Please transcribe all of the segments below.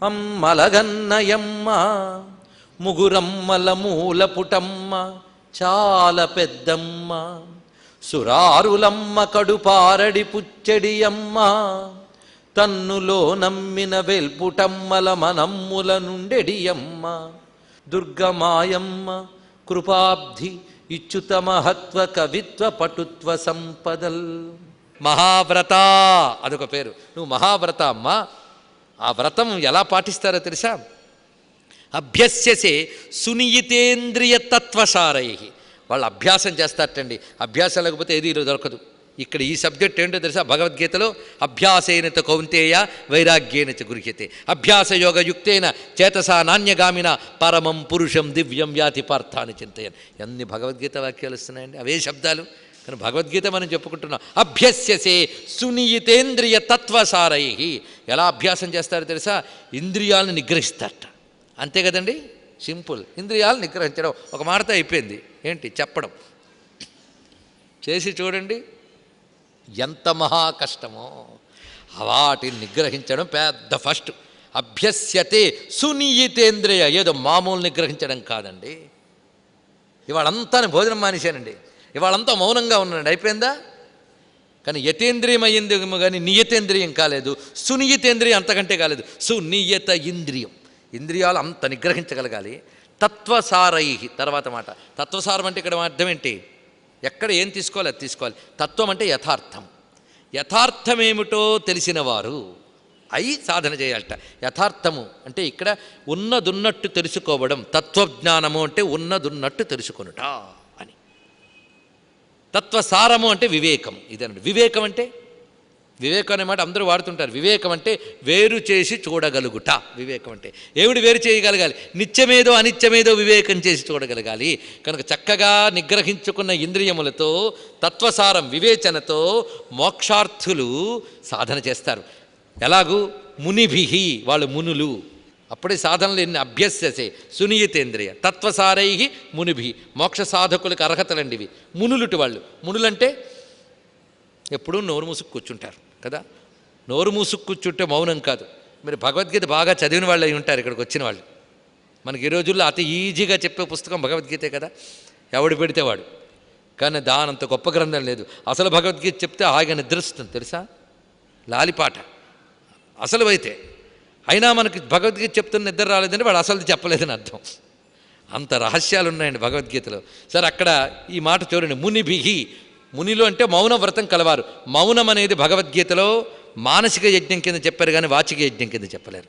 అమ్మలగన్నయమ్మ ముగురమ్మల మూలపుటమ్మ చాలా పెద్దమ్మ సురారులమ్మ కడుపారడి పుచ్చడియమ్మ తన్నులో నమ్మిన వెల్పుటమ్మల మనమ్ముల నుండెడియమ్మ దుర్గమాయమ్మ కృపాబ్ధి ఇచ్యుత మహత్వ కవిత్వ పటుత్వ సంపదల్. మహావ్రత అదొక పేరు. నువ్వు మహావ్రత అమ్మ. ఆ వ్రతం ఎలా పాటిస్తారో తెలుసా? అభ్యస్యసే సునియితేంద్రియ తత్వసారై. వాళ్ళు అభ్యాసం చేస్తారటండి. అభ్యాసం లేకపోతే ఏది దొరకదు. ఇక్కడ ఈ సబ్జెక్ట్ ఏంటో తెలుసా? భగవద్గీతలో అభ్యాసేన కౌంతేయ వైరాగ్యేన చ గృహ్యతే అభ్యాసయోగయుక్తేన చేతసా నాణ్యగామిన పరమం పురుషం దివ్యం యాతి పార్థాన్ని చింతయన్. ఎన్ని భగవద్గీత వాక్యాలు వస్తున్నాయండి, అవే శబ్దాలు. కానీ భగవద్గీత మనం చెప్పుకుంటున్నాం. అభ్యస్యసే సునియితేంద్రియ తత్వసారై. ఎలా అభ్యాసం చేస్తారో తెలుసా? ఇంద్రియాలను నిగ్రహిస్తారట. అంతే కదండి, సింపుల్. ఇంద్రియాలను నిగ్రహించడం ఒక మాటతో అయిపోయింది. ఏంటి చెప్పడం? చేసి చూడండి ఎంత మహా కష్టమో. వాటిని నిగ్రహించడం పెద్ద ఫస్ట్. అభ్యస్యతే సునియితేంద్రియ. ఏదో మామూలు నిగ్రహించడం కాదండి. ఇవాళంతా భోజనం మానేశానండి, ఇవాళంతా మౌనంగా ఉన్నానండి, అయిపోయిందా? కానీ యతేంద్రియం అయ్యిందేమో కానీ నియతేంద్రియం కాలేదు. సునియతేంద్రియం అంతకంటే కాలేదు. సునియత ఇంద్రియం. ఇంద్రియాలు అంత నిగ్రహించగలగాలి. తత్వసారై తర్వాత మాట. తత్వసారం అంటే ఇక్కడ అర్థం ఏంటి? ఎక్కడ ఏం తీసుకోవాలి అది తీసుకోవాలి. తత్వం అంటే యథార్థం. యథార్థమేమిటో తెలిసిన వారు అయి సాధన చేయాలట. యథార్థము అంటే ఇక్కడ ఉన్నదున్నట్టు తెలుసుకోవడం. తత్వజ్ఞానము అంటే ఉన్నదున్నట్టు తెలుసుకొనుట అని. తత్వసారము అంటే వివేకం. ఇదనండి వివేకం అంటే. వివేకం అనే మాట అందరూ వాడుతుంటారు. వివేకం అంటే వేరు చేసి చూడగలుగుట. వివేకం అంటే ఏమిటి? వేరు చేయగలగాలి. నిత్యమేదో అనిత్యమేదో వివేకం చేసి చూడగలగాలి. కనుక చక్కగా నిగ్రహించుకున్న ఇంద్రియములతో తత్వసారం వివేచనతో మోక్షార్థులు సాధన చేస్తారు. ఎలాగూ మునిభిహి, వాళ్ళు మునులు. అప్పుడే సాధనలు ఎన్ని అభ్యస్యసే సునియతేంద్రియ తత్వసారై మునిభి. మోక్ష సాధకులకు అర్హతలండి ఇవి. మునులుటి వాళ్ళు. మునులంటే ఎప్పుడూ నోరు మూసుకు కూర్చుంటారు కదా. నోరు మూసుకు కూర్చుంటే మౌనం కాదు. మీరు భగవద్గీత బాగా చదివిన వాళ్ళు అయి ఉంటారు ఇక్కడికి వచ్చిన వాళ్ళు. మనకి ఈ రోజుల్లో అతి ఈజీగా చెప్పే పుస్తకం భగవద్గీతే కదా. ఎవడు పెడితే వాడు. కానీ దానంత గొప్ప గ్రంథం లేదు. అసలు భగవద్గీత చెప్తే హాయిగా నిద్రిస్తుంది తెలుసా. లాలిపాట అసలు అయితే. అయినా మనకి భగవద్గీత చెప్తున్న నిద్ర రాలేదంటే వాడు అసలు చెప్పలేదని అర్థం. అంత రహస్యాలు ఉన్నాయండి భగవద్గీతలో. సరే అక్కడ ఈ మాట చూడండి. మునిభిహి. మునిలో అంటే మౌన వ్రతం కలవారు. మౌనం అనేది భగవద్గీతలో మానసిక యజ్ఞం కింద చెప్పారు కానీ వాచిక యజ్ఞం కింద చెప్పలేరు.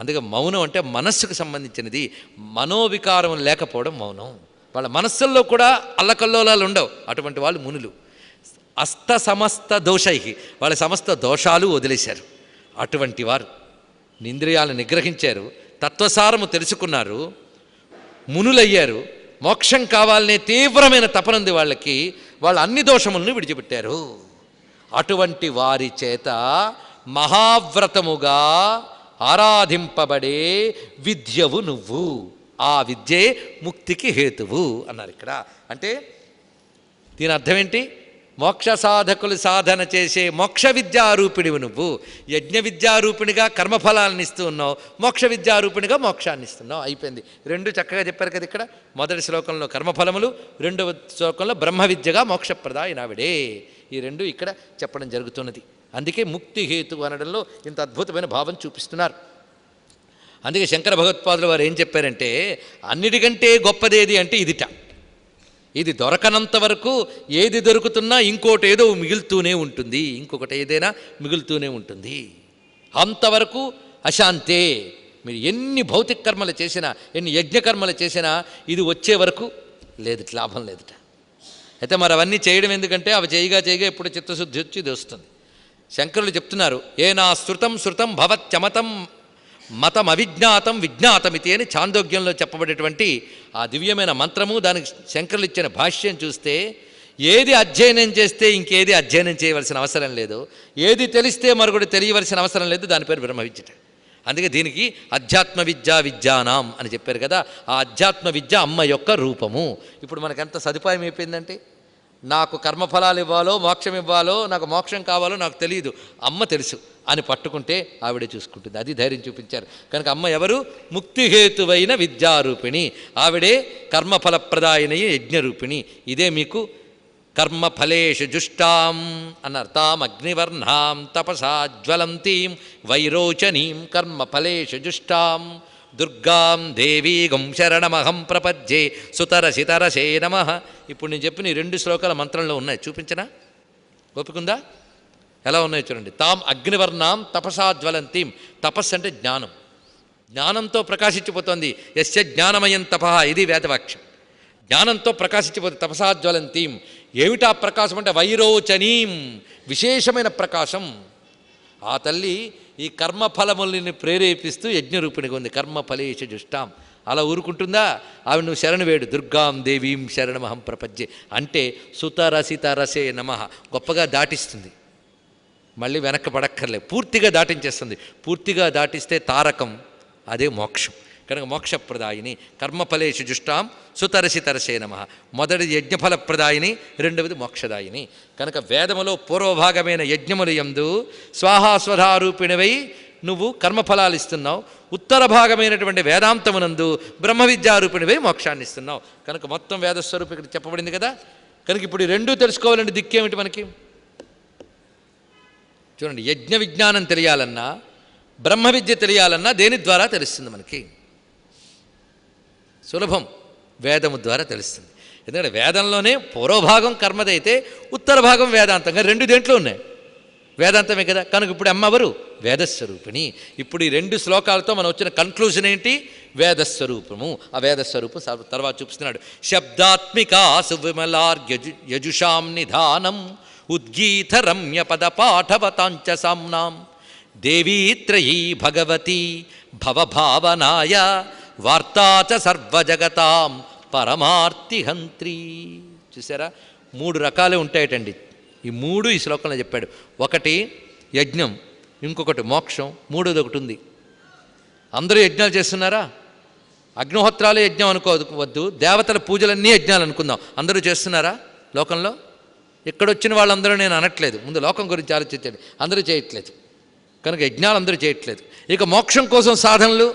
అందుకే మౌనం అంటే మనస్సుకు సంబంధించినది. మనోవికారం లేకపోవడం మౌనం. వాళ్ళ మనస్సుల్లో కూడా అల్లకల్లోలాలు ఉండవు. అటువంటి వాళ్ళు మునులు. అస్త సమస్త దోషై. వాళ్ళ సమస్త దోషాలు వదిలేశారు. అటువంటి వారు ఇంద్రియాలను నిగ్రహించారు. తత్వసారము తెలుసుకున్నారు. మునులయ్యారు. మోక్షం కావాలనే తీవ్రమైన తపనుంది వాళ్ళకి. వాళ్ళు అన్ని దోషములను విడిచిపెట్టారు. అటువంటి వారి చేత మహావ్రతముగా ఆరాధింపబడే విద్యవు నువ్వు. ఆ విద్యే ముక్తికి హేతువు అన్నారు ఇక్కడ. అంటే దీని అర్థం ఏంటి? మోక్ష సాధకులు సాధన చేసే మోక్ష విద్యారూపిణివి నువ్వు. యజ్ఞ విద్యారూపిణిగా కర్మఫలాలను ఇస్తూ ఉన్నావు, మోక్ష విద్యారూపిణిగా మోక్షాన్ని ఇస్తున్నావు. అయిపోయింది. రెండు చక్కగా చెప్పారు కదా ఇక్కడ. మొదటి శ్లోకంలో కర్మఫలములు, రెండవ శ్లోకంలో బ్రహ్మ విద్యగా మోక్షప్రదాయినావిడే. ఈ రెండు ఇక్కడ చెప్పడం జరుగుతున్నది. అందుకే ముక్తి హేతు అనడంలో ఇంత అద్భుతమైన భావం చూపిస్తున్నారు. అందుకే శంకర భగవత్పాదులు వారు ఏం చెప్పారంటే, అన్నిటికంటే గొప్పదేది అంటే ఇదిట. ఇది దొరకనంత వరకు ఏది దొరుకుతున్నా ఇంకోటి ఏదో మిగులుతూనే ఉంటుంది, ఇంకొకటి ఏదైనా మిగులుతూనే ఉంటుంది. అంతవరకు అశాంతే. మీరు ఎన్ని భౌతిక కర్మలు చేసినా, ఎన్ని యజ్ఞకర్మలు చేసినా ఇది వచ్చే వరకు లేదు, లాభం లేదుట. అయితే మరి అవన్నీ చేయడం ఎందుకంటే అవి చేయగా చేయగా ఎప్పుడు చిత్తశుద్ధి వచ్చి ఇది వస్తుంది. శంకరులు చెప్తున్నారు, ఏనా శృతం శృతం భవత్యమతం మతం అవిజ్ఞాతం విజ్ఞాతమితి అని చాందోగ్యంలో చెప్పబడేటువంటి ఆ దివ్యమైన మంత్రము, దానికి శంకరులు ఇచ్చిన భాష్యం చూస్తే ఏది అధ్యయనం చేస్తే ఇంకేది అధ్యయనం చేయవలసిన అవసరం లేదు, ఏది తెలిస్తే మరొకటి తెలియవలసిన అవసరం లేదు, దాని పేరు బ్రహ్మ విద్య. అందుకే దీనికి అధ్యాత్మ విద్యా విద్యానాం అని చెప్పారు కదా. ఆ అధ్యాత్మ విద్య అమ్మ యొక్క రూపము. ఇప్పుడు మనకెంత సదుపాయం అయిపోయిందంటే నాకు కర్మఫలాలు ఇవ్వాలో మోక్షం ఇవ్వాలో నాకు మోక్షం కావాలో నాకు తెలియదు, అమ్మ తెలుసు అని పట్టుకుంటే ఆవిడే చూసుకుంటుంది. అది ధైర్యం చూపించారు. కనుక అమ్మ ఎవరు? ముక్తిహేతువైన విద్యారూపిణి. ఆవిడే కర్మఫలప్రదాయిని యజ్ఞరూపిణి. ఇదే మీకు కర్మఫలేషు జుష్టాం అన్నారు. తాం అగ్నివర్ణాం తపసా జ్వలంతీం వైరోచనీం కర్మఫలేషు జుష్టాం దుర్గాం దేవీగం శరణమహం ప్రపద్యే సుతరసితరసే నమః. ఇప్పుడు నేను చెప్పిన ఈ 2 శ్లోకాల మంత్రంలో ఉన్నాయి, చూపించనా? ఓపికందా? ఎలా ఉన్నాయో చూడండి. తాం అగ్నివర్ణాం తపసా జ్వలంతీం. తపస్సు అంటే జ్ఞానం, జ్ఞానంతో ప్రకాశించిపోతుంది. యస్య జ్ఞానమయం తపః, ఇది వేదవాక్యం. జ్ఞానంతో ప్రకాశించిపోతుంది. తపసా జ్వలంతీం. ఏమిటా ప్రకాశం అంటే వైరోచనీం, విశేషమైన ప్రకాశం. ఆ తల్లి ఈ కర్మఫలములని ప్రేరేపిస్తూ యజ్ఞరూపిణిగా ఉంది. కర్మఫలేష జుష్టాం. అలా ఊరుకుంటుందా? ఆవిడ నువ్వు శరణు వేడు. దుర్గాం దేవీం శరణమహం ప్రపద్యే అంటే సుతరసితరసే నమః. గొప్పగా దాటిస్తుంది, మళ్ళీ వెనక్కి పడక్కర్లే, పూర్తిగా దాటించేస్తుంది. పూర్తిగా దాటిస్తే తారకం, అదే మోక్షం. కనుక మోక్షప్రదాయిని. కర్మఫలేషు జుష్టాం సుతరసితరసే నమః. మొదటిది యజ్ఞఫలప్రదాయిని, రెండవది మోక్షదాయిని. కనుక వేదములో పూర్వభాగమైన యజ్ఞములు యందు స్వాహాస్వధారూపిణివై నువ్వు కర్మఫలాలు ఇస్తున్నావు. ఉత్తర భాగమైనటువంటి వేదాంతమునందు బ్రహ్మ విద్యారూపిణివై మోక్షాన్ని ఇస్తున్నావు. కనుక మొత్తం వేదస్వరూపం ఇక్కడ చెప్పబడింది కదా. కనుక ఇప్పుడు ఈ 2 తెలుసుకోవాలంటే దిక్కేమిటి మనకి? చూడండి, యజ్ఞ విజ్ఞానం తెలియాలన్నా బ్రహ్మ విద్య తెలియాలన్నా దేని ద్వారా తెలుస్తుంది మనకి? సులభం, వేదము ద్వారా తెలుస్తుంది. ఎందుకంటే వేదంలోనే పూర్వభాగం కర్మదైతే ఉత్తర భాగం వేదాంతంగా 2 దేంట్లో ఉన్నాయి, వేదాంతమే కదా. కనుక ఇప్పుడు అమ్మవారు వేదస్వరూపిణి. ఇప్పుడు ఈ 2 శ్లోకాలతో మనం వచ్చిన కన్క్లూజన్ ఏంటి? వేదస్వరూపము. ఆ వేదస్వరూపం తర్వాత చూపిస్తున్నాడు. శబ్దాత్మికా సువిమలార్ఘ్య యజుషాం నిధానం ఉద్గీత రమ్య పద పాఠవతాంచ సామ్నాం దేవీత్రయీ భగవతి భవభావనాయ వార్తాచ సర్వజగతాం పరమార్తిహంత్రి. చూసారా, 3 రకాలే ఉంటాయటండి. ఈ 3 ఈ శ్లోకంలో చెప్పాడు. ఒకటి యజ్ఞం, ఇంకొకటి మోక్షం, మూడోది ఒకటి ఉంది. అందరూ యజ్ఞాలు చేస్తున్నారా? అగ్నిహోత్రాలు యజ్ఞం అనుకోవద్దు, దేవతల పూజలన్నీ యజ్ఞాలు అనుకుందాం. అందరూ చేస్తున్నారా లోకంలో? ఎక్కడొచ్చిన వాళ్ళందరూ నేను అనట్లేదు, ముందు లోకం గురించి ఆలోచించండి. అందరూ చేయట్లేదు, కనుక యజ్ఞాలు అందరూ చేయట్లేదు. ఇక మోక్షం కోసం సాధనలు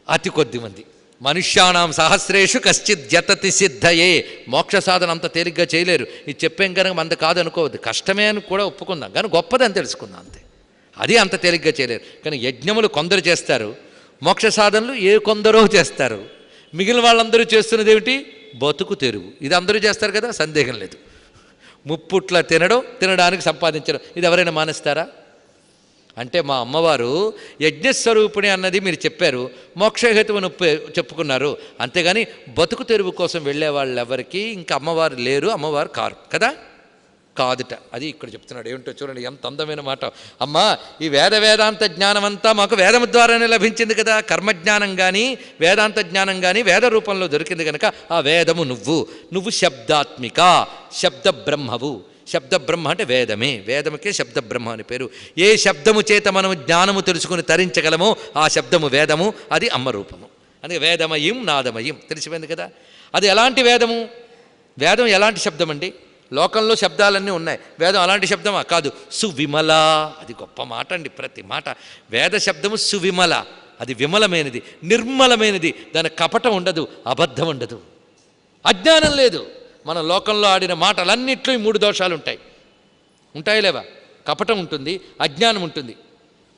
అతి కొద్ది మంది. మనుష్యానాం సహస్రేషు కశ్చిత్ జతతి సిద్ధయే. మోక్ష సాధన అంత తేలిగ్గా చేయలేరు. ఇది చెప్పాం కనుక మంద కాదు అనుకోవద్దు, కష్టమే అని కూడా ఒప్పుకుందాం, కానీ గొప్పదని తెలుసుకుందాం అంతే. అది అంత తేలిగ్గా చేయలేరు. కానీ యజ్ఞములు కొందరు చేస్తారు, మోక్ష సాధనలు కొందరో చేస్తారు. మిగిలిన వాళ్ళందరూ చేస్తున్నది ఏమిటి? బతుకు తెరువు. ఇది అందరూ చేస్తారు కదా, సందేహం లేదు. ముప్పుట్ల తినడానికి సంపాదించడం, ఇది ఎవరైనా మానేస్తారా? అంటే మా అమ్మవారు యజ్ఞస్వరూపిణి అన్నది మీరు చెప్పారు, మోక్షహేతువును చెప్పుకున్నారు. అంతేగాని బతుకు తెరువు కోసం వెళ్ళే వాళ్ళు ఎవరికి ఇంకా అమ్మవారు లేరు, అమ్మవారు కారు కదా, కాదుట. అది ఇక్కడ చెప్తున్నాడు. ఏమిటో చూడండి, ఎంత అందమైన మాట. అమ్మ, ఈ వేదాంత జ్ఞానం అంతా మాకు వేదము ద్వారానే లభించింది కదా. కర్మజ్ఞానం కానీ వేదాంత జ్ఞానం కానీ వేద రూపంలో దొరికింది కనుక ఆ వేదము నువ్వు శబ్దాత్మిక, శబ్ద బ్రహ్మవు. శబ్ద బ్రహ్మ అంటే వేదమే, వేదముకే శబ్ద బ్రహ్మ అని పేరు. ఏ శబ్దము చేత మనము జ్ఞానము తెలుసుకుని తరించగలమో ఆ శబ్దము వేదము, అది అమ్మ రూపము. అందుకే వేదమయం నాదమయం తెలిసిపోయింది కదా. అది ఎలాంటి వేదము? వేదం ఎలాంటి శబ్దం అండి? లోకంలో శబ్దాలన్నీ ఉన్నాయి, వేదం అలాంటి శబ్దమా? కాదు. సువిమల, అది గొప్ప మాట అండి. ప్రతి మాట వేద శబ్దము సువిమల, అది విమలమైనది, నిర్మలమైనది. దాని కపటం ఉండదు, అబద్ధం ఉండదు, అజ్ఞానం లేదు. మన లోకంలో ఆడిన మాటలన్నిట్లో ఈ 3 దోషాలు ఉంటాయి లేవా? కపటం ఉంటుంది, అజ్ఞానం ఉంటుంది.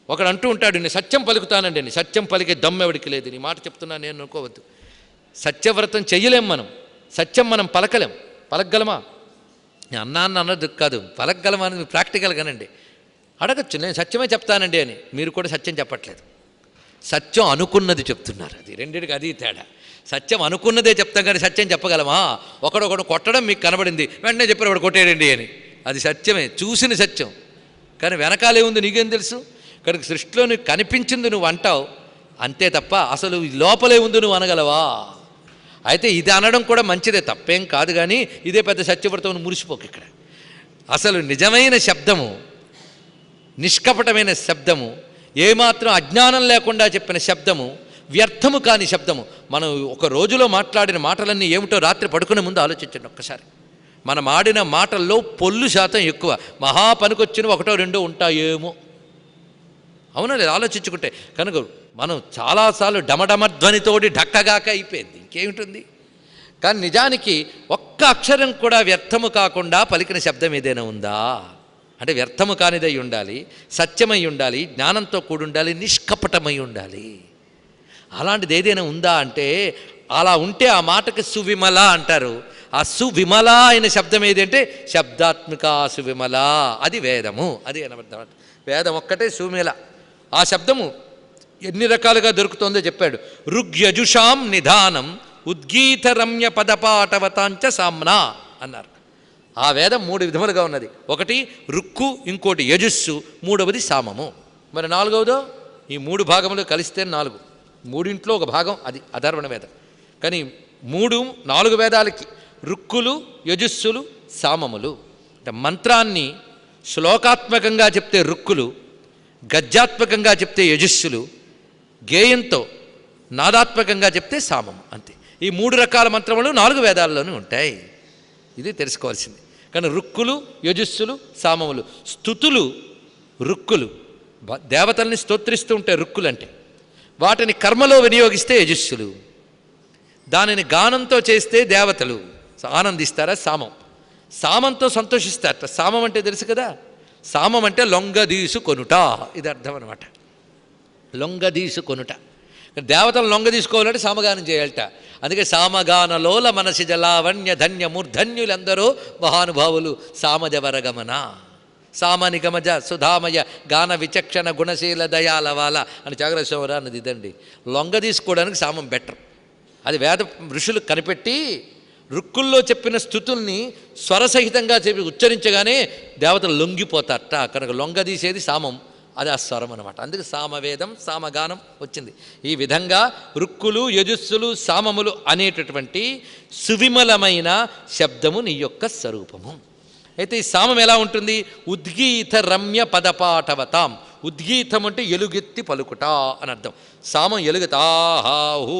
ఒకడు అంటూ ఉంటాడు, నేను సత్యం పలుకుతానండి అని. సత్యం పలికే దమ్మెవడికి లేదు. నీ మాట చెప్తున్నా నేను అనుకోవద్దు. సత్యవ్రతం చెయ్యలేం మనం, సత్యం మనం పలకగలమా? నేను అన్నాన్ని అన్నది కాదు, పలకగలమా అనేది ప్రాక్టికల్గానండి. అడగచ్చు, నేను సత్యమే చెప్తానండి అని. మీరు కూడా సత్యం చెప్పట్లేదు, సత్యం అనుకున్నది చెప్తున్నారు. అది రెండింటికి అది తేడా. సత్యం అనుకున్నదే చెప్తాం కానీ సత్యం చెప్పగలమా? ఒకడొకడు కొట్టడం మీకు కనబడింది, వెంటనే చెప్పారు వాడు కొట్టేయండి అని. అది సత్యమే, చూసిన సత్యం. కానీ వెనకాలే ఉంది నీకేం తెలుసు? కనుక సృష్టిలో నీకు కనిపించింది నువ్వు అంటావు అంతే తప్ప అసలు లోపలే ఉంది నువ్వు అనగలవా? అయితే ఇది అనడం కూడా మంచిదే, తప్పేం కాదు. కానీ ఇదే పెద్ద సత్యవ్రతం మురిసిపోకు. ఇక్కడ అసలు నిజమైన శబ్దము, నిష్కపటమైన శబ్దము, ఏమాత్రం అజ్ఞానం లేకుండా చెప్పిన శబ్దము, వ్యర్థము కాని శబ్దము. మనం ఒక రోజులో మాట్లాడిన మాటలన్నీ ఏమిటో రాత్రి పడుకునే ముందు ఆలోచించండి ఒక్కసారి. మనం ఆడిన మాటల్లో పొల్లు శాతం ఎక్కువ. మహా పనికొచ్చిన ఒకటో రెండో ఉంటాయేమో. అవునా లేదు? ఆలోచించుకుంటే కనుక మనం చాలాసార్లు డమడమధ్వనితోటి ఢక్కగాక అయిపోయింది, ఇంకేమిటుంది. కానీ నిజానికి ఒక్క అక్షరం కూడా వ్యర్థము కాకుండా పలికిన శబ్దం ఏదైనా ఉందా అంటే వ్యర్థము కానిదై ఉండాలి, సత్యమై ఉండాలి, జ్ఞానంతో కూడి ఉండాలి, నిష్కపటమై ఉండాలి. అలాంటిది ఏదైనా ఉందా అంటే అలా ఉంటే ఆ మాటకి సువిమల అంటారు. ఆ సువిమల అయిన శబ్దం ఏదంటే శబ్దాత్మిక సువిమల, అది వేదము. అది అనర్థం. వేదం ఒక్కటే సువిమల. ఆ శబ్దము ఎన్ని రకాలుగా దొరుకుతుందో చెప్పాడు. ఋగ్యజుషాం నిధానం ఉద్గీతరమ్య పదపాటవతాంచ సామ్నా అన్నారు. ఆ వేదం 3 విధములుగా ఉన్నది. ఒకటి రుక్కు, ఇంకోటి యజుస్సు, మూడవది సామము. మరి నాలుగవదో ఈ 3 భాగములు కలిస్తే 4. 3 ఒక భాగం అది అధర్వణ వేదం. కానీ 4 వేదాలకి రుక్కులు, యజుస్సులు, సామములు. అంటే మంత్రాన్ని శ్లోకాత్మకంగా చెప్తే రుక్కులు, గద్యాత్మకంగా చెప్తే యజుస్సులు, గేయంతో నాదాత్మకంగా చెప్తే సామము. అంతే. ఈ 3 రకాల మంత్రములు 4 వేదాల్లోనూ ఉంటాయి. ఇది తెలుసుకోవాల్సింది. కానీ రుక్కులు, యజుస్సులు, సామములు. స్తుతులు రుక్కులు, దేవతల్ని స్తోత్రిస్తూ ఉంటే రుక్కులు అంటే, వాటిని కర్మలో వినియోగిస్తే యజుస్సులు, దానిని గానంతో చేస్తే దేవతలు ఆనందిస్తారా సామం. సామంతో సంతోషిస్తారట. సామం అంటే తెలుసు కదా, సామం అంటే లొంగదీసు కొనుట, ఇది అర్థం అనమాట. లొంగదీసు కొనుట. దేవతలు లొంగ తీసుకోవాలంటే సామగానం చేయాలట. అందుకే సామగానలోల మనసి జలావణ్య ధన్య మూర్ధన్యులందరూ మహానుభావులు సామజవరగమన సామనిగమజ సుధామయ గాన విచక్షణ గుణశీల దయాలవాల అని త్యాగరాజస్వామి అన్నది ఇదండి. లొంగ తీసుకోవడానికి సామం బెటర్. అది వేద ఋషులు కనిపెట్టి రుక్కుల్లో చెప్పిన స్థుతుల్ని స్వరసహితంగా చెప్పి ఉచ్చరించగానే దేవతలు లొంగిపోతారట. కనుక లొంగదీసేది సామం, అది ఆ స్వరం అనమాట. అందుకే సామవేదం, సామగానం వచ్చింది. ఈ విధంగా రుక్కులు, యజుస్సులు, సామములు అనేటటువంటి సువిమలమైన శబ్దము నీ యొక్క స్వరూపము. అయితే ఈ సామం ఎలా ఉంటుంది? ఉద్గీత రమ్య పదపాఠవతాం. ఉద్గీతం అంటే ఎలుగెత్తి పలుకుట అని అర్థం. సామం ఎలుగెత్తి ఆహాహూ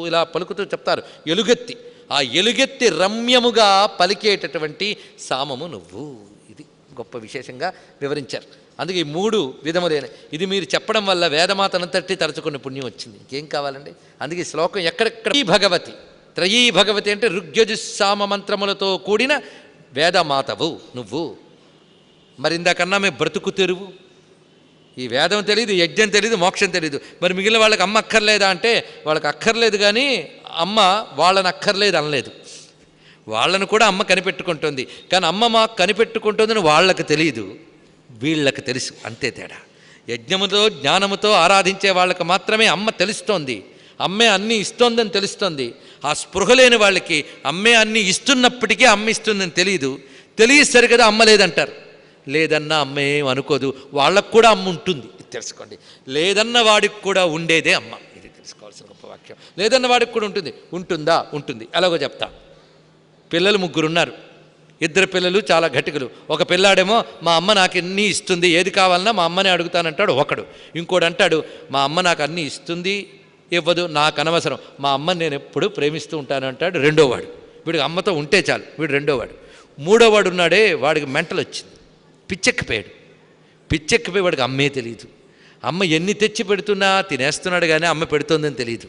ఇలా పలుకుతూ చెప్తారు, ఎలుగెత్తి. ఆ ఎలుగెత్తి రమ్యముగా పలికేటటువంటి సామము నువ్వు. ఇది గొప్ప విశేషంగా వివరించారు. అందుకే ఈ 3 విధములైన ఇది మీరు చెప్పడం వల్ల వేదమాతనంతటి తరచుకున్న పుణ్యం వచ్చింది. ఇంకేం కావాలండి? అందుకే ఈ శ్లోకం ఎక్కడెక్కడ భగవతి, త్రయీ భగవతి అంటే ఋగ్యజుస్సామ మంత్రములతో కూడిన వేదమాతవు నువ్వు. మరి ఇందాకన్నా మేము బ్రతుకు తెరువు. ఈ వేదం తెలియదు, యజ్ఞం తెలియదు, మోక్షం తెలియదు. మరి మిగిలిన వాళ్ళకి అమ్మ అక్కర్లేదా అంటే వాళ్ళకి అక్కర్లేదు, కానీ అమ్మ వాళ్ళని అక్కర్లేదు అనలేదు. వాళ్ళను కూడా అమ్మ కనిపెట్టుకుంటుంది. కానీ అమ్మ మాకు కనిపెట్టుకుంటుందని వాళ్ళకి తెలియదు, వీళ్ళకి తెలుసు. అంతే తేడా. యజ్ఞముతో జ్ఞానముతో ఆరాధించే వాళ్ళకి మాత్రమే అమ్మ తెలుస్తోంది, అమ్మే అన్నీ ఇస్తోందని తెలుస్తోంది. ఆ స్పృహ లేని వాళ్ళకి అమ్మే అన్నీ ఇస్తున్నప్పటికీ అమ్మ ఇస్తుందని తెలియదు. తెలియసరి కదా అమ్మ లేదంటారు. లేదన్నా అమ్మ ఏం అనుకోదు, వాళ్ళకు కూడా అమ్మ ఉంటుంది, ఇది తెలుసుకోండి. లేదన్న వాడికి కూడా ఉండేదే అమ్మ, ఇది తెలుసుకోవాల్సిన గొప్ప వాక్యం. లేదన్న వాడికి కూడా ఉంటుంది. ఉంటుందా? ఉంటుంది. ఎలాగో చెప్తా. పిల్లలు 3 ఉన్నారు. 2 పిల్లలు చాలా ఘటికులు. ఒక పిల్లాడేమో మా అమ్మ నాకు అన్నీ ఇస్తుంది, ఏది కావాలన్నా మా అమ్మనే అడుగుతానంటాడు ఒకడు. ఇంకోడు అంటాడు మా అమ్మ నాకు అన్నీ ఇస్తుంది, ఇవ్వదు, నాకు అనవసరం, మా అమ్మని నేను ఎప్పుడు ప్రేమిస్తూ ఉంటాను అంటాడు రెండోవాడు. వీడికి అమ్మతో ఉంటే చాలు, వీడు రెండోవాడు. మూడోవాడు ఉన్నాడే, వాడికి మెంటలు వచ్చింది, పిచ్చెక్కిపోయాడు. పిచ్చెక్కిపోయి వాడికి అమ్మే తెలియదు. అమ్మ ఎన్ని తెచ్చి పెడుతున్నా తినేస్తున్నాడు, కానీ అమ్మ పెడుతుందని తెలియదు.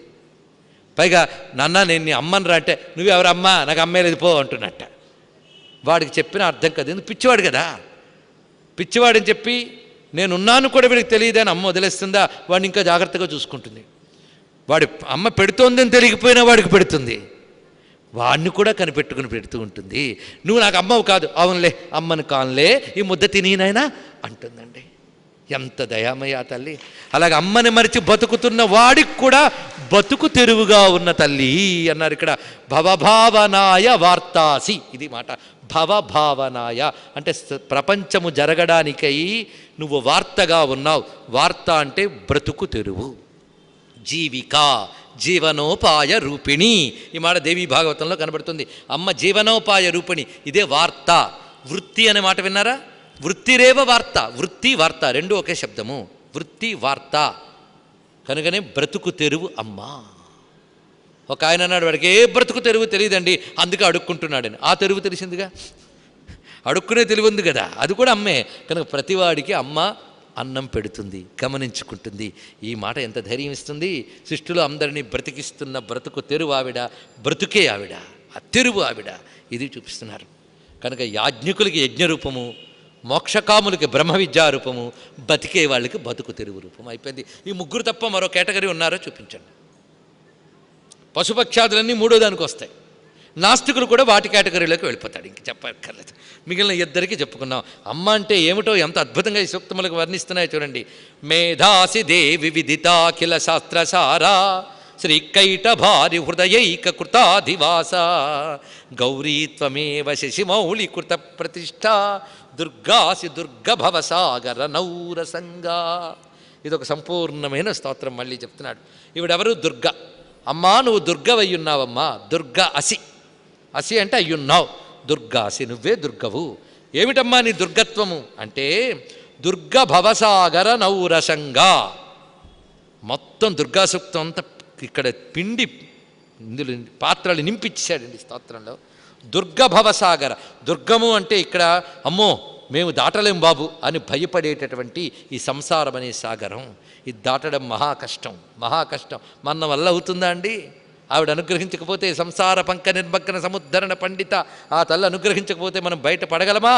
పైగా నాన్న నేను నీ అమ్మని అంటే నువ్వెవరమ్మా, నాకు అమ్మే లేదు పో అంటున్నట్ట. వాడికి చెప్పిన అర్థం కదా, ఎందుకు పిచ్చివాడు కదా. పిచ్చివాడని చెప్పి నేనున్నాను కూడా వీడికి తెలియదని అమ్మ వదిలేస్తుందా? వాడిని ఇంకా జాగ్రత్తగా చూసుకుంటుంది. వాడి అమ్మ పెడుతోందని తెలియకపోయినా వాడికి పెడుతుంది, వాడిని కూడా కనిపెట్టుకుని పెడుతూ ఉంటుంది. నువ్వు నాకు అమ్మవు కాదు, అవునులే అమ్మను కానులే, ఈ ముద్ద తినైనా అంటుందండి. ఎంత దయామయ్య తల్లి. అలాగే అమ్మని మరిచి బతుకుతున్న వాడికి కూడా బతుకు తెరువుగా ఉన్న తల్లి అన్నారు ఇక్కడ. భవభావనాయ వార్తాసి, ఇది మాట. భవభావనాయ అంటే ప్రపంచము జరగడానికై నువ్వు వార్తగా ఉన్నావు. వార్త అంటే బ్రతుకు తెరువు, జీవిక, జీవనోపాయ రూపిణి. ఈ మాట దేవీ భాగవతంలో కనబడుతుంది. అమ్మ జీవనోపాయ రూపిణి, ఇదే వార్త. వృత్తి అనే మాట విన్నారా? వృత్తిరేవ వార్త, వృత్తి వార్త రెండు ఒకే శబ్దము. వృత్తి వార్త కనుకనే బ్రతుకు తెరువు అమ్మ. ఒక ఆయన అన్నాడు, వాడికి ఏ బ్రతుకు తెరువు తెలియదండి, అందుకే అడుక్కుంటున్నాడని. ఆ తెరువు తెలిసిందిగా, అడుక్కునే తెలివి ఉంది కదా, అది కూడా అమ్మే. కనుక ప్రతివాడికి అమ్మ అన్నం పెడుతుంది, గమనించుకుంటుంది. ఈ మాట ఎంత ధైర్యం ఇస్తుంది. సృష్టిలో అందరినీ బ్రతికిస్తున్న బ్రతుకు తెరువు ఆవిడ, బ్రతుకే ఆవిడ, ఆ తెరువు ఆవిడ. ఇది చూపిస్తున్నారు. కనుక యాజ్ఞికులకి యజ్ఞరూపము, మోక్షకాములకి బ్రహ్మ విద్యారూపము, బతికే వాళ్ళకి బతుకు తెరువు రూపం అయిపోయింది. ఈ ముగ్గురు తప్ప మరో కేటగిరీ ఉన్నారో చూపించండి. పశుపక్షాదులన్నీ మూడో దానికి వస్తాయి. నాస్తికులు కూడా వాటి కేటగిరీలోకి వెళ్ళిపోతాడు, ఇంక చెప్పక్కర్లేదు. మిగిలిన ఇద్దరికి చెప్పుకున్నాం. అమ్మ అంటే ఏమిటో ఎంత అద్భుతంగా ఈ సూక్తములకు వర్ణిస్తున్నాయో చూడండి. మేధాసి దేవి విదితాఖిల శాస్త్రసారా శ్రీకైట భారి హృదయైక కృతాధివాస గౌరీత్వమేవ శశిమౌళి కృత ప్రతిష్ఠ దుర్గాసి దుర్గభవసాగర నౌరసంగా. ఇదొక సంపూర్ణమైన స్తోత్రం. మళ్ళీ చెప్తున్నాడు. ఈవిడెవరు? దుర్గ. అమ్మా నువ్వు దుర్గవయ్యున్నావమ్మా, దుర్గ అసి. అసి అంటే అయ్యున్నావు, దుర్గాసి నువ్వే దుర్గవు. ఏమిటమ్మా నీ దుర్గత్వము అంటే దుర్గ భవసాగర నౌరసంగా. మొత్తం దుర్గా సూక్తం అంతా ఇక్కడ పిండి ఇందులో పాత్రలు నింపించాడండి స్తోత్రంలో. దుర్గ భవసాగర. దుర్గము అంటే ఇక్కడ అమ్మో మేము దాటలేం బాబు అని భయపడేటటువంటి ఈ సంసారం అనే సాగరం. ఇది దాటడం మహా కష్టం, మహా కష్టం. మన వల్ల అవుతుందా అండి? ఆవిడ అనుగ్రహించకపోతే, సంసార పంక నిర్మగ్న సముద్ధరణ పండిత ఆ తల్లి అనుగ్రహించకపోతే మనం బయట పడగలమా?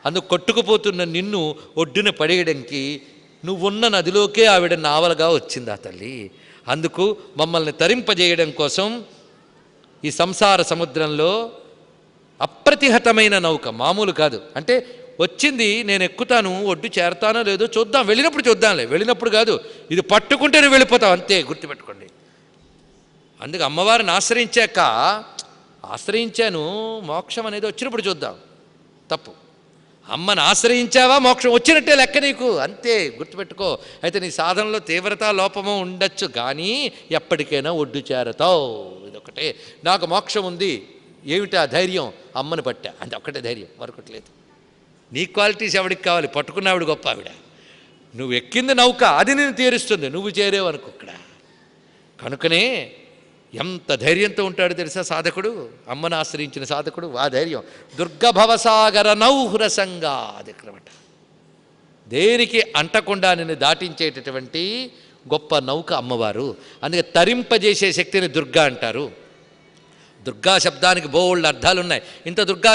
అందుకు కొట్టుకుపోతున్న నిన్ను ఒడ్డున పడేయడానికి నువ్వున్న నదిలోకే ఆవిడ నావలుగా వచ్చింది ఆ తల్లి. అందుకు మమ్మల్ని తరింపజేయడం కోసం ఈ సంసార సముద్రంలో అప్రతిహతమైన నౌక, మామూలు కాదు. అంటే వచ్చింది, నేను ఎక్కుతాను, ఒడ్డు చేరతానో లేదో చూద్దాం, వెళ్ళినప్పుడు చూద్దాంలే, వెళ్ళినప్పుడు కాదు, ఇది పట్టుకుంటే నువ్వు వెళ్ళిపోతావు అంతే, గుర్తుపెట్టుకోండి. అందుకు అమ్మవారిని ఆశ్రయించాను, మోక్షం అనేది వచ్చినప్పుడు చూద్దాం, తప్పు. అమ్మని ఆశ్రయించావా, మోక్షం వచ్చినట్టే లెక్క నీకు, అంతే గుర్తుపెట్టుకో. అయితే నీ సాధనలో తీవ్రత లోపమో ఉండొచ్చు, కానీ ఎప్పటికైనా ఒడ్డు చేరతావు. ఇదొకటే. నాకు మోక్షం ఉంది, ఏమిటా ధైర్యం? అమ్మని పట్టా, అంటే ఒక్కటే ధైర్యం, మరొకటి లేదు. నీ క్వాలిటీస్ ఎవడికి కావాలి? పట్టుకున్నావిడ గొప్ప ఆవిడ. నువ్వు ఎక్కింది నౌక, అది నేను తీరుస్తుంది, నువ్వు చేరేవు అనుకో ఇక్కడ. కనుకనే ఎంత ధైర్యంతో ఉంటాడు తెలుసా సాధకుడు, అమ్మను ఆశ్రయించిన సాధకుడు. ఆ ధైర్యం దుర్గభవసాగర నౌహ్రసంగా, అది ఎక్కడమాట. దేనికి అంటకుండా నిన్ను దాటించేటటువంటి గొప్ప నౌక అమ్మవారు. అందుకే తరింపజేసే శక్తిని దుర్గా అంటారు. దుర్గా శబ్దానికి బోల్డ్ అర్థాలు ఉన్నాయి. ఇంత దుర్గా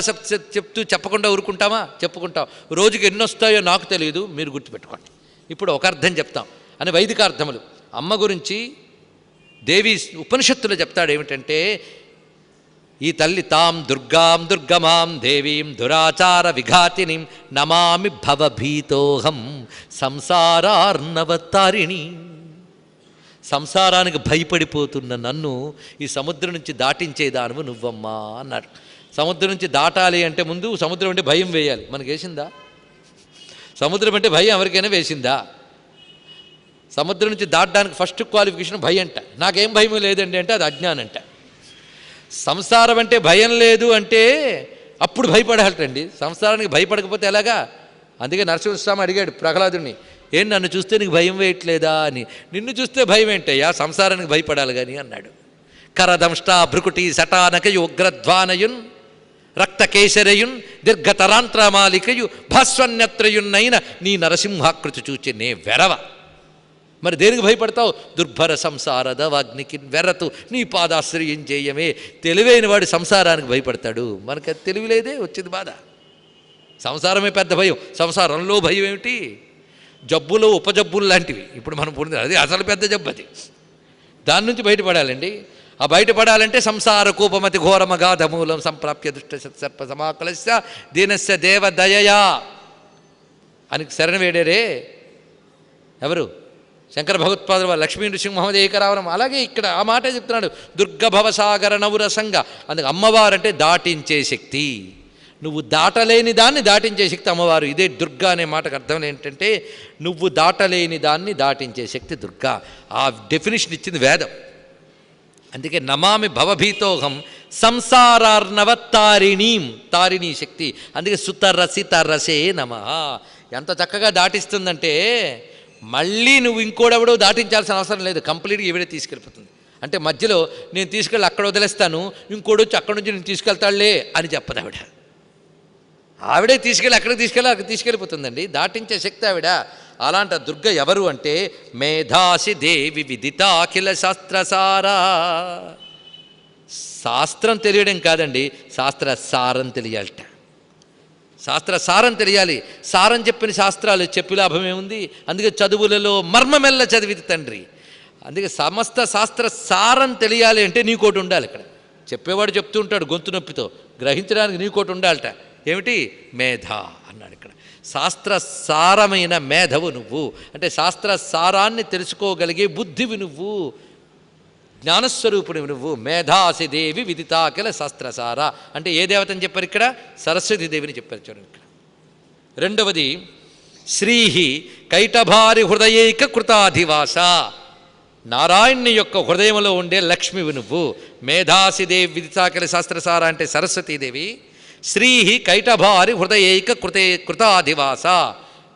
చెప్తూ చెప్పకుండా ఊరుకుంటామా? చెప్పుకుంటాం. రోజుకి ఎన్ని వస్తాయో నాకు తెలియదు, మీరు గుర్తుపెట్టుకోండి. ఇప్పుడు ఒక అర్థం చెప్తాం అని వైదికార్థములు. అమ్మ గురించి దేవి ఉపనిషత్తులు చెప్తాడు ఏమిటంటే, ఈ తల్లి తాం దుర్గాం దుర్గమాం దేవీం దురాచార విఘాతినిం నమామి భవభీతోహం సంసారార్ణవతారిణి. సంసారానికి భయపడిపోతున్న నన్ను ఈ సముద్రం నుంచి దాటించేదానువు నువ్వమ్మా అన్నాడు. సముద్రం నుంచి దాటాలి అంటే ముందు సముద్రం అంటే భయం వేయాలి. మనకు వేసిందా? సముద్రం అంటే భయం ఎవరికైనా వేసిందా? సముద్రం నుంచి దాటడానికి ఫస్ట్ క్వాలిఫికేషన్ భయం అంట. నాకేం భయం లేదండి అంటే అది అజ్ఞానం అంట. సంసారం అంటే భయం లేదు అంటే అప్పుడు భయపడాలటండి. సంసారానికి భయపడకపోతే ఎలాగా? అందుకే నరసింహస్వామి అడిగాడు ప్రహ్లాదుని, ఏం నన్ను చూస్తే నీకు భయం వేయట్లేదా అని. నిన్ను చూస్తే భయం ఏంటయ్యా, సంసారానికి భయపడాలి కానీ అన్నాడు. కరదంష్ట భృకుటి సటానకయు ఉగ్రధ్వానయున్ రక్తకేశరయున్ దీర్ఘతరాంత్రమాలికయు భాస్వన్యత్రయున్నైన నీ నరసింహాకృతి చూచి నే వెరవ. మరి దేనికి భయపడతావు? దుర్భర సంసాರದ వాగ్నికి వెరతు నీ పాదాశ్రయం చేయమే. తెలివైన వాడు సంసారానికి భయపడతాడు. మనకి అది తెలివి లేదే, వచ్చింది బాధ. సంసారమే పెద్ద భయం. సంసారంలో భయం ఏమిటి? జబ్బులు ఉపజబ్బులు లాంటివి ఇప్పుడు మనం పొంది, అది అసలు పెద్ద జబ్బు. అది దాని నుంచి బయటపడాలండి. ఆ బయటపడాలంటే సంసార కూపమతి ఘోరమగాధ మూలం సంప్రాప్య దుష్ట సర్ప సమాకలస్య దీనస్య దేవదయయా అని శరణ వేడేరే ఎవరు? శంకర భగవత్పాదుల వారు, లక్ష్మీ నృసింహ మహమ్మద్ ఏకరావరం. అలాగే ఇక్కడ ఆ మాట చెప్తున్నాడు, దుర్గభవసాగర నవురసంగా. అందుకు అమ్మవారంటే దాటించే శక్తి. నువ్వు దాటలేని దాన్ని దాటించే శక్తి అమ్మవారు. ఇదే దుర్గా అనే మాటకు అర్థం ఏంటంటే నువ్వు దాటలేని దాన్ని దాటించే శక్తి దుర్గా. ఆ డెఫినేషన్ ఇచ్చింది వేదం. అందుకే నమామి భవభీతోహం సంసారార్ణవతారిణీం, తారిణీ శక్తి. అందుకే సుతరసితరసే నమః. ఎంత చక్కగా దాటిస్తుందంటే మళ్ళీ నువ్వు ఇంకోడెవడో దాటించాల్సిన అవసరం లేదు, కంప్లీట్గా ఈవిడే తీసుకెళ్ళిపోతుంది. అంటే మధ్యలో నేను తీసుకెళ్ళి అక్కడ వదిలేస్తాను, ఇంకోటి వచ్చి అక్కడి నుంచి నేను తీసుకెళ్తాడులే అని చెప్పదు ఆవిడ. ఆవిడే అక్కడికి తీసుకెళ్ళిపోతుందండి, దాటించే శక్తి ఆవిడ. అలాంటి దుర్గ ఎవరు అంటే మేధాసి దేవి విదితాఖిల శాస్త్రసారా. శాస్త్రం తెలియడం కాదండి, శాస్త్ర సారం తెలియాలట. శాస్త్ర సారం తెలియాలి. సారం చెప్పిన శాస్త్రాలు చెప్పి లాభమే ఉంది. అందుకే చదువులలో మర్మమెల్ల చదివిది తండ్రి. అందుకే సమస్త శాస్త్ర సారం తెలియాలి అంటే నీకోటి ఉండాలి. ఇక్కడ చెప్పేవాడు చెప్తూ ఉంటాడు గొంతు నొప్పితో, గ్రహించడానికి నీకోటి ఉండాలట. ఏమిటి? మేధ అన్నాడు ఇక్కడ. శాస్త్ర సారమైన మేధవు నువ్వు, అంటే శాస్త్ర సారాన్ని తెలుసుకోగలిగే బుద్ధివి నువ్వు, జ్ఞానస్వరూపుడివి నువ్వు. మేధాసి దేవి విదితాకిల శాస్త్రసార అంటే ఏ దేవతని చెప్పారు ఇక్కడ? సరస్వతీదేవిని చెప్పారు. చూడండి ఇక్కడ. రెండవది శ్రీహి కైటభారి హృదయైక కృతాధివాస. నారాయణుని యొక్క హృదయంలో ఉండే లక్ష్మివి నువ్వు. మేధాసి దేవి విదితాకిల శాస్త్రసార అంటే సరస్వతీదేవి. శ్రీహి కైటభారి హృదయైక కృతాధివాస.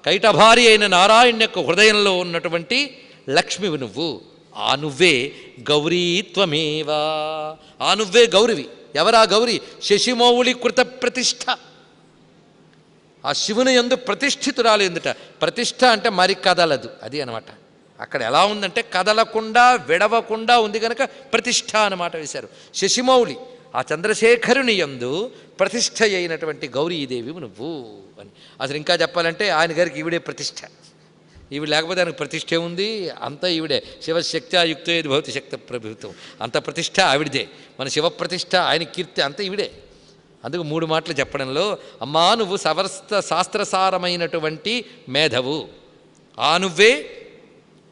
కైటభారి అయిన నారాయణ యొక్క హృదయంలో ఉన్నటువంటి లక్ష్మివి నువ్వు. ఆ నువ్వే గౌరీత్వమేవా. ఆ నువ్వే గౌరివి. ఎవరా గౌరి? శశిమౌళి కృత ప్రతిష్ఠ. ఆ శివుని యందు ప్రతిష్ఠితురాలు ఎందుట. ప్రతిష్ఠ అంటే మరి కదలదు, అది అనమాట. అక్కడ ఎలా ఉందంటే కదలకుండా విడవకుండా ఉంది కనుక ప్రతిష్ఠ అన్నమాట వేశారు. శశిమౌళి ఆ చంద్రశేఖరుని యందు ప్రతిష్ఠ అయినటువంటి గౌరీదేవి నువ్వు అని. అసలు ఇంకా చెప్పాలంటే ఆయన గారికి ఈవిడే ప్రతిష్ఠ. ఈవిడ లేకపోతే ఆయనకు ప్రతిష్ఠ ఉంది, అంతా ఈవిడే. శివశక్త్యాయుక్తో ఏది భవతి శక్త ప్రభుత్వం, అంత ప్రతిష్ఠ ఆవిడదే. మన శివప్రతిష్ఠ, ఆయన కీర్తి అంతా ఈవిడే. అందుకు 3 మాటలు చెప్పడంలో అమ్మా నువ్వు శాస్త్రసారమైనటువంటి మేధవు, ఆ నువ్వే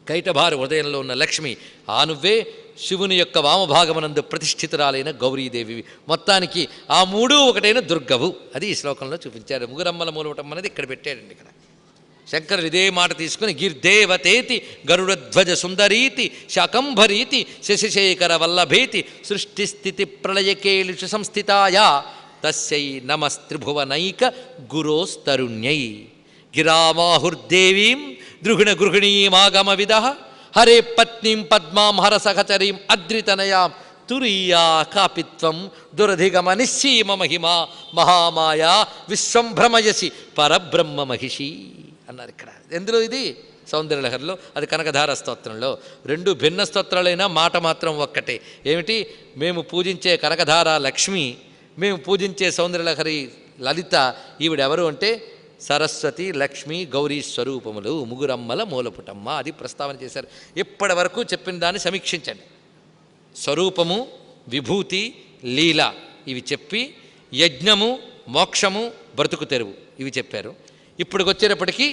కైటభారి హృదయంలో ఉన్న లక్ష్మి, ఆ నువ్వే శివుని యొక్క వామభాగమనందు ప్రతిష్ఠితురాలైన గౌరీదేవి. మొత్తానికి ఆ 3 ఒకటైన దుర్గవు. అది ఈ శ్లోకంలో చూపించారు. ముగురమ్మల మూలవటం అనేది ఇక్కడ పెట్టాడండి. ఇక్కడ శంకరుడు ఇదే మాట తీసుకుని గిర్దేవతేతి గరుడధ్వజ సుందరీతి శాకంభరీతి శశిశేఖర వల్లభేతి సృష్టిస్థితి ప్రళయకేళిషు సంస్థితాయ తస్యై నమస్త్రిభువనైక గురోస్తరుణ్యై గిరామాహుర్దేవీం ద్రుహిణ గృహిణీమాగమ విద హరే పత్నీం పద్మాం హరసహచరీం అద్రితనయాం తురీయా కాపిత్వం దురధిగమ నిశ్చీమ మహిమా మహామాయా విశ్వంభ్రమయసి పరబ్రహ్మ మహిషి అన్నారు ఇక్కడ. ఎందులో ఇది? సౌందర్యలహరిలో. అది కనకధార స్తోత్రంలో. 2 భిన్న స్తోత్రాలైనా మాట మాత్రం ఒక్కటే. ఏమిటి? మేము పూజించే కనకధార లక్ష్మి, మేము పూజించే సౌందర్యలహరి లలిత. ఈవిడెవరు అంటే సరస్వతి లక్ష్మి గౌరీ స్వరూపములు, ముగురమ్మల మూలపుటమ్మ. అది ప్రస్తావన చేశారు. ఇప్పటి వరకు చెప్పిన దాన్ని సమీక్షించండి. స్వరూపము, విభూతి, లీల ఇవి చెప్పి యజ్ఞము, మోక్షము, బ్రతుకు తెరువు ఇవి చెప్పారు. ఇప్పటికి వచ్చేటప్పటికీ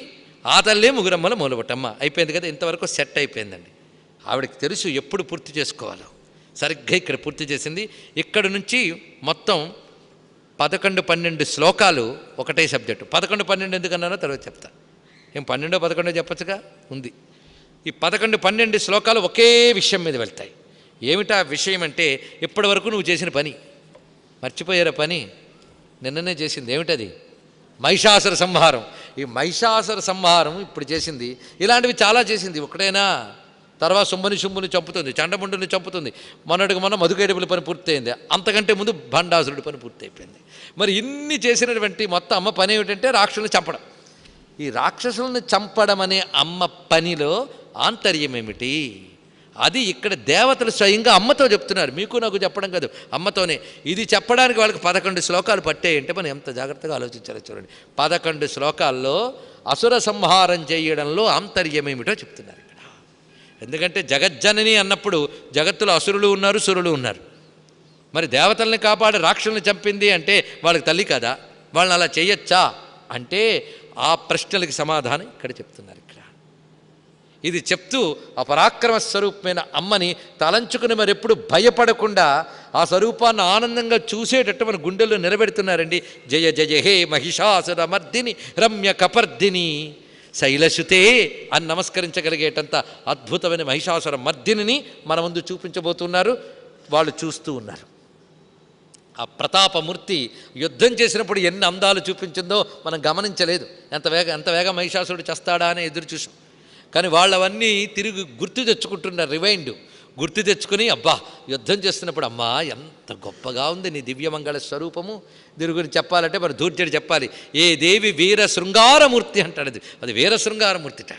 ఆ తల్లే ముగురమ్మల మూలపుటమ్మ అయిపోయింది కదా. ఇంతవరకు సెట్ అయిపోయిందండి. ఆవిడకి తెలుసు ఎప్పుడు పూర్తి చేసుకోవాలో. సరిగ్గా ఇక్కడ పూర్తి చేసింది. ఇక్కడ నుంచి మొత్తం 11-12 శ్లోకాలు ఒకటే సబ్జెక్టు. 11-12 ఎందుకన్నానో తర్వాత చెప్తా. ఏం 12-11 చెప్పచ్చుగా ఉంది. ఈ 11-12 శ్లోకాలు ఒకే విషయం మీద వెళ్తాయి. ఏమిటా విషయం అంటే ఇప్పటి వరకు నువ్వు చేసిన పని మర్చిపోయారా? పని నిన్ననే చేసింది. ఏమిటది? మహిషాసుర సంహారం. ఈ మహిషాసుర సంహారం ఇప్పుడు చేసింది. ఇలాంటివి చాలా చేసింది. ఒకటేనా? తర్వాత శుంభుని చంపుతుంది, చండముండుని చంపుతుంది. మొన్నటికి మొన్న మధుకైడపుల పని పూర్తయింది. అంతకంటే ముందు భండాసురుడి పని పూర్తయిపోయింది. మరి ఇన్ని చేసినటువంటి మొత్తం అమ్మ పని ఏమిటంటే రాక్షసులను చంపడం. ఈ రాక్షసులను చంపడం అనే అమ్మ పనిలో ఆంతర్యం ఏమిటి? అది ఇక్కడ దేవతలు స్వయంగా అమ్మతో చెప్తున్నారు. మీకు నాకు చెప్పడం కాదు, అమ్మతోనే. ఇది చెప్పడానికి వాళ్ళకి 11 శ్లోకాలు పట్టాయంటే మనం ఎంత జాగ్రత్తగా ఆలోచించాలో చూడండి. 11 శ్లోకాల్లో అసుర సంహారం చేయడంలో ఆంతర్యం ఏమిటో చెప్తున్నారు ఇక్కడ. ఎందుకంటే జగజ్జనని అన్నప్పుడు జగత్తులో అసురులు ఉన్నారు, సురులు ఉన్నారు. మరి దేవతల్ని కాపాడి రాక్షసుల్ని చంపింది అంటే వాళ్ళకి తల్లి కదా, వాళ్ళని అలా చేయొచ్చా అంటే ఆ ప్రశ్నలకి సమాధానం ఇక్కడ చెప్తున్నారు. ఇక్కడ ఇది చెప్తూ ఆ పరాక్రమ స్వరూపమైన అమ్మని తలంచుకుని మరెప్పుడు భయపడకుండా ఆ స్వరూపాన్ని ఆనందంగా చూసేటట్టు మన గుండెల్లో నిలబెడుతున్నారండి. జయ జయ హే మహిషాసుర మర్దిని రమ్య కపర్దిని శైలసుతే అని నమస్కరించగలిగేటంత అద్భుతమైన మహిషాసుర మర్దిని మన ముందు చూపించబోతున్నారు. వాళ్ళు చూస్తూ ఉన్నారు. ఆ ప్రతాపమూర్తి యుద్ధం చేసినప్పుడు ఎన్ని అందాలు చూపించిందో మనం గమనించలేదు. ఎంత వేగ మహిషాసురుడు చేస్తాడా అని ఎదురు చూసాం. కానీ వాళ్ళవన్నీ తిరిగి గుర్తు తెచ్చుకుంటున్నారు. రివైండ్ గుర్తు తెచ్చుకొని అబ్బా యుద్ధం చేస్తున్నప్పుడు అమ్మా ఎంత గొప్పగా ఉంది నీ దివ్యమంగళ స్వరూపము. దీని గురించి చెప్పాలంటే మరి ధూర్జుడు చెప్పాలి. ఏ దేవి వీర శృంగారమూర్తి అంటాడు. అది వీర శృంగారమూర్తిట.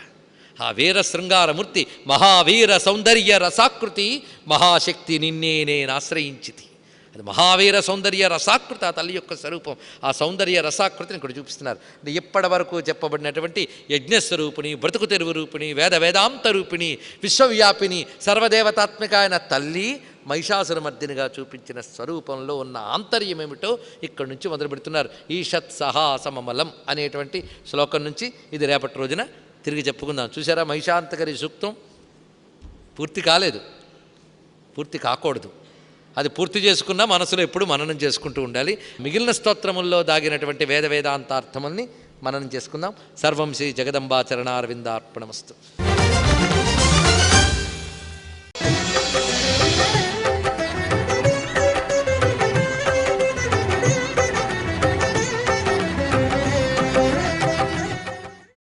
ఆ వీర శృంగారమూర్తి మహావీర సౌందర్య రసాకృతి మహాశక్తి నిన్నే నేను ఆశ్రయించితి. అది మహావీర సౌందర్య రసాకృతి ఆ తల్లి యొక్క స్వరూపం. ఆ సౌందర్య రసాకృతిని ఇక్కడ చూపిస్తున్నారు. అంటే ఇప్పటి వరకు చెప్పబడినటువంటి యజ్ఞస్వరూపిణి, బ్రతుకు తెరువు రూపిణి, వేదాంత రూపిణి, విశ్వవ్యాపిని, సర్వదేవతాత్మిక అయిన తల్లి మహిషాసురమర్దినిగా చూపించిన స్వరూపంలో ఉన్న ఆంతర్యం ఏమిటో ఇక్కడి నుంచి మొదలు పెడుతున్నారు. ఈషత్ సహా సమమలం అనేటువంటి శ్లోకం నుంచి ఇది రేపటి రోజున తిరిగి చెప్పుకుందాం. చూసారా, మహిషాంతకరి సూక్తం పూర్తి కాలేదు, పూర్తి కాకూడదు. అది పూర్తి చేసుకున్నా మనసులో ఎప్పుడు మననం చేసుకుంటూ ఉండాలి. మిగిలిన స్తోత్రముల్లో దాగినటువంటి వేదాంతార్థముల్ని మననం చేసుకుందాం. సర్వం శ్రీ జగదంబా చరణారవిందార్పణమస్తు.